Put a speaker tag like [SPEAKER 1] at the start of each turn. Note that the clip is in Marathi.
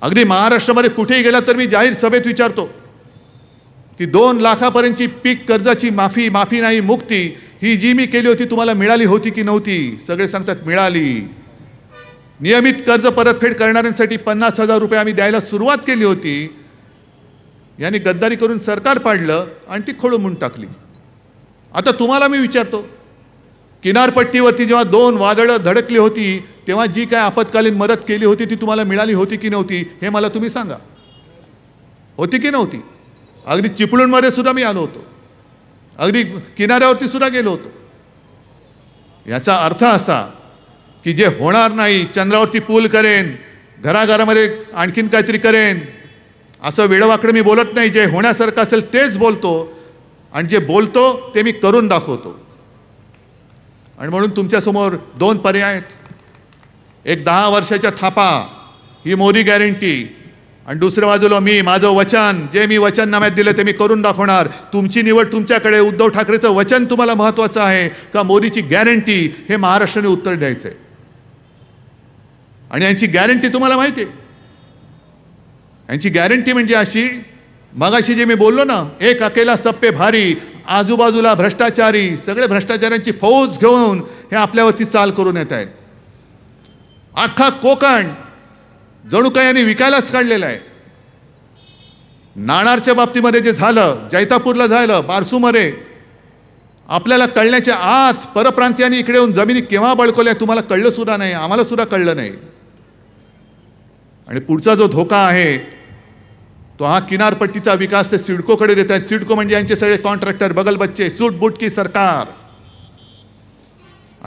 [SPEAKER 1] अगदी महाराष्ट्रामध्ये कुठेही गेला तर मी जाहीर सभेत विचारतो की 2 लाखापर्यंतची पीक कर्जाची माफी नाही मुक्ती ही जी मी केली होती तुम्हाला मिळाली होती की नव्हती? सगळे सांगतात मिळाली. नियमित कर्ज परतफेड करणाऱ्यांसाठी 50,000 रुपये आम्ही द्यायला सुरुवात केली होती. यांनी गद्दारी करून सरकार पाडलं आणि ती खोळंबून टाकली. आता तुम्हाला मी विचारतो, किनारपट्टीवरती जेव्हा 2 वादळं धडकली होती तेव्हा जी काय आपत्कालीन मदत केली होती ती तुम्हाला मिळाली होती की नव्हती? हे मला तुम्ही सांगा. होती की नव्हती? अगदी चिपळूणमध्ये सुद्धा मी आलो होतो, अगदी किनाऱ्यावरती सुद्धा गेलो होतो. याचा अर्थ असा की जे होणार नाही, चंद्रावरती पूल करेन, घराघरामध्ये आणखीन काहीतरी करेन, असं वेडवाकडे मी बोलत नाही. जे होण्यासारखं असेल तेच बोलतो आणि जे बोलतो ते मी करून दाखवतो. आणि म्हणून तुमच्यासमोर 2 पर्याय आहेत. एक 10 वर्षाच्या थापा, ही मोदी गॅरंटी, आणि दुसऱ्या बाजूला माझं वचन, जे मी वचननाम्यात दिलं ते मी करून दाखवणार. तुमची निवड तुमच्याकडे. उद्धव ठाकरेचं वचन तुम्हाला महत्त्वाचं आहे का मोदीची गॅरंटी? हे महाराष्ट्राने उत्तर द्यायचं आहे. आणि यांची गॅरंटी तुम्हाला माहिती आहे. यांची गॅरंटी म्हणजे अशी, मगाशी जे मी बोललो ना, एक अकेला सब पे भारी, आजूबाजूला भ्रष्टाचारी, सगळे भ्रष्टाचाऱ्यांची फौज घेऊन हे आपल्यावरती चाल करून येत आहेत. अख्खा कोकण जणू काय यांनी विकायलाच काढलेला आहे. नाणारच्या बाबतीमध्ये जे झालं, जैतापूरला झालं, बारसूमध्ये, आपल्याला कळण्याच्या आत परप्रांतीयांनी इकडे येऊन जमिनी केव्हा बळकवल्या तुम्हाला कळलं सुद्धा नाही, आम्हाला सुद्धा कळलं नाही. आणि पुढचा जो धोका आहे तो हा किनारपट्टीचा विकास ते सिडकोकडे देत आहेत. सिडको म्हणजे यांचे सगळे कॉन्ट्रॅक्टर, बगल बच्चे, सूट बूट की सरकार.